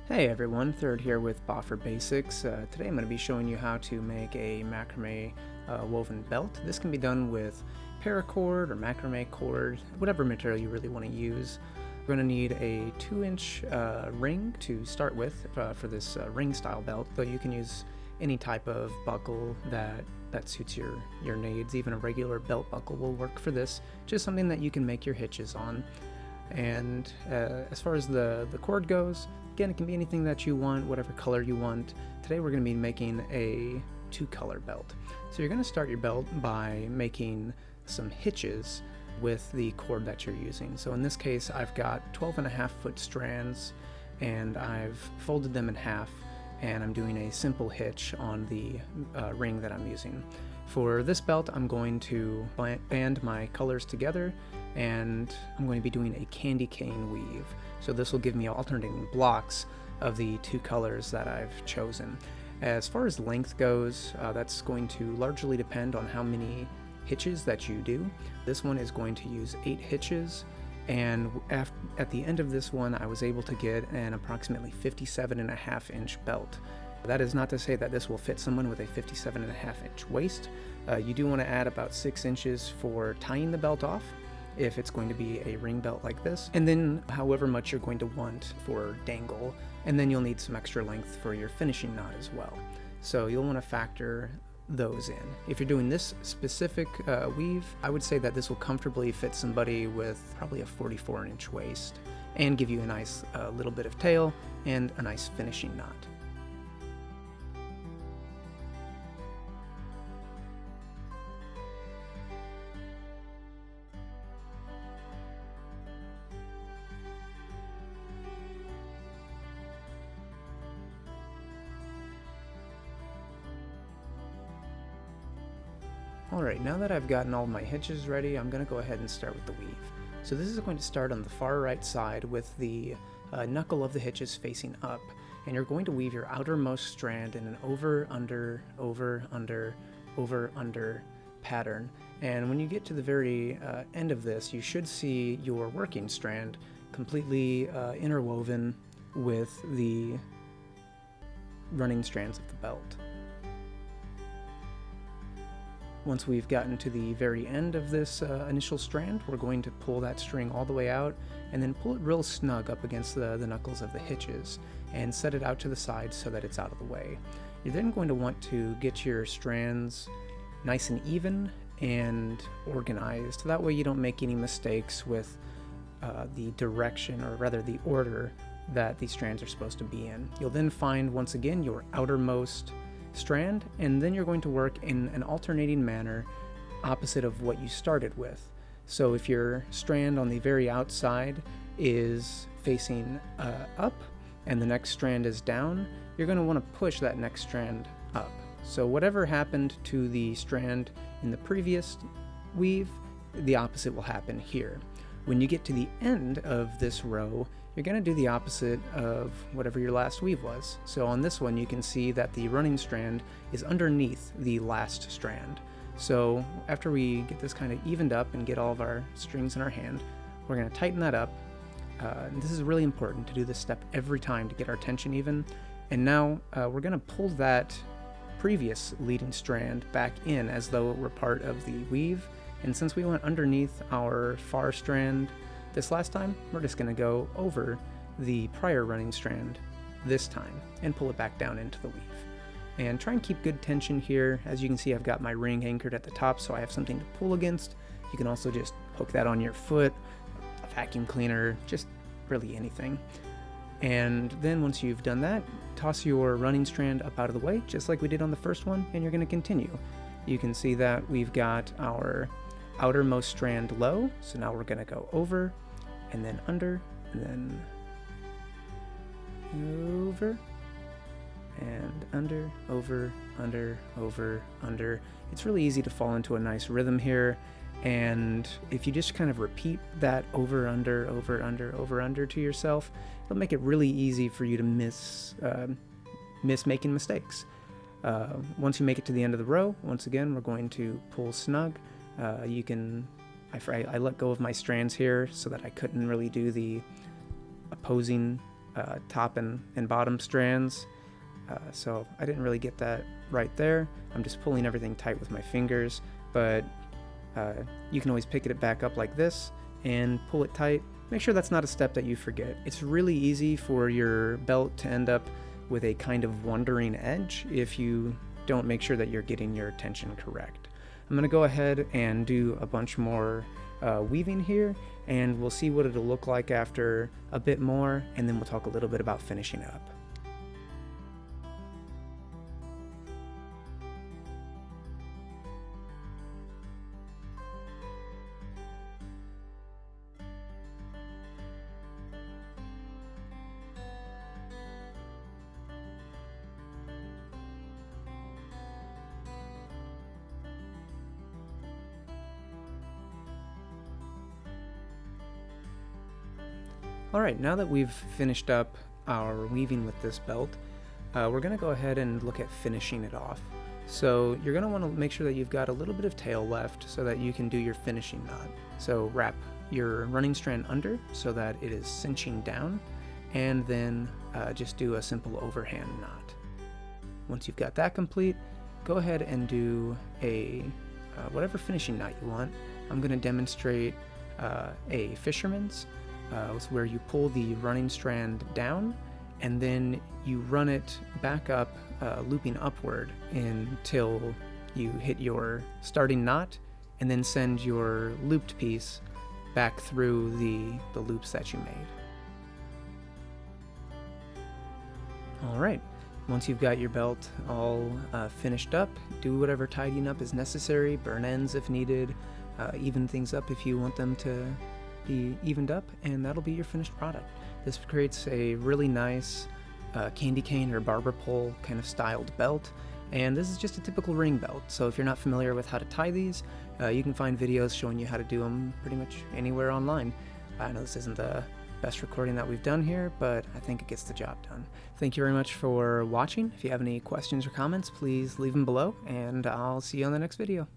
Hey everyone, Third here with Boffer Basics. Today I'm going to be showing you how to make a macrame woven belt. This can be done with paracord or macrame cord, whatever material you really want to use. We're going to need a 2-inch ring to start with for this ring style belt, though you can use any type of buckle that suits your needs. Even a regular belt buckle will work for this, just something that you can make your hitches on. And as far as the cord goes, again, it can be anything that you want, whatever color you want. Today we're going to be making a 2-color belt. So you're going to start your belt by making some hitches with the cord that you're using. So in this case, I've got 12.5-foot strands, and I've folded them in half, and I'm doing a simple hitch on the ring that I'm using. For this belt, I'm going to band my colors together, and I'm going to be doing a candy cane weave. So this will give me alternating blocks of the 2 colors that I've chosen. As far as length goes, that's going to largely depend on how many hitches that you do. This one is going to use 8 hitches, and at the end of this one, I was able to get an approximately 57.5-inch belt. That is not to say that this will fit someone with a 57.5-inch waist. You do want to add about 6 inches for tying the belt off, if it's going to be a ring belt like this, and then however much you're going to want for dangle, and then you'll need some extra length for your finishing knot as well. So you'll want to factor those in. If you're doing this specific weave, I would say that this will comfortably fit somebody with probably a 44-inch waist and give you a nice little bit of tail and a nice finishing knot. Alright, now that I've gotten all my hitches ready, I'm going to go ahead and start with the weave. So this is going to start on the far right side with the knuckle of the hitches facing up, and you're going to weave your outermost strand in an over, under, over, under, over, under pattern. And when you get to the very end of this, you should see your working strand completely interwoven with the running strands of the belt. Once we've gotten to the very end of this initial strand, we're going to pull that string all the way out and then pull it real snug up against the knuckles of the hitches and set it out to the side so that it's out of the way. You're then going to want to get your strands nice and even and organized. That way you don't make any mistakes with the direction, or rather the order that these strands are supposed to be in. You'll then find once again your outermost strand, and then you're going to work in an alternating manner opposite of what you started with. So if your strand on the very outside is facing up and the next strand is down, you're going to want to push that next strand up. So whatever happened to the strand in the previous weave, the opposite will happen here. When you get to the end of this row, you're going to do the opposite of whatever your last weave was. So on this one, you can see that the running strand is underneath the last strand. So after we get this kind of evened up and get all of our strings in our hand, we're going to tighten that up. And this is really important to do this step every time to get our tension even. And now we're going to pull that previous leading strand back in as though it were part of the weave. And since we went underneath our far strand this last time, we're just going to go over the prior running strand this time and pull it back down into the weave. And try and keep good tension here. As you can see, I've got my ring anchored at the top, so I have something to pull against. You can also just hook that on your foot, a vacuum cleaner, just really anything. And then once you've done that, toss your running strand up out of the way, just like we did on the first one, and you're going to continue. You can see that we've got our outermost strand low, so now we're going to go over and then under and then over and under, over, under, over, under. It's really easy to fall into a nice rhythm here, and if you just kind of repeat that over, under, over, under, over, under to yourself, it'll make it really easy for you to miss making mistakes. Once you make it to the end of the row, once again, we're going to pull snug. I let go of my strands here so that I couldn't really do the opposing top and bottom strands. So I didn't really get that right there. I'm just pulling everything tight with my fingers, but you can always pick it back up like this and pull it tight. Make sure that's not a step that you forget. It's really easy for your belt to end up with a kind of wandering edge if you don't make sure that you're getting your tension correct. I'm going to go ahead and do a bunch more weaving here, and we'll see what it'll look like after a bit more, and then we'll talk a little bit about finishing up. Alright, now that we've finished up our weaving with this belt, we're going to go ahead and look at finishing it off. So you're going to want to make sure that you've got a little bit of tail left so that you can do your finishing knot. So wrap your running strand under so that it is cinching down, and then just do a simple overhand knot. Once you've got that complete, go ahead and do a whatever finishing knot you want. I'm going to demonstrate a fisherman's. Where you pull the running strand down and then you run it back up, looping upward until you hit your starting knot, and then send your looped piece back through the loops that you made. Alright, once you've got your belt all finished up, do whatever tidying up is necessary, burn ends if needed, even things up if you want them to be evened up, and that'll be your finished product. This creates a really nice candy cane or barber pole kind of styled belt, and this is just a typical ring belt. So if you're not familiar with how to tie these, you can find videos showing you how to do them pretty much anywhere online. I know this isn't the best recording that we've done here, but I think it gets the job done. Thank you very much for watching. If you have any questions or comments, please leave them below, and I'll see you on the next video.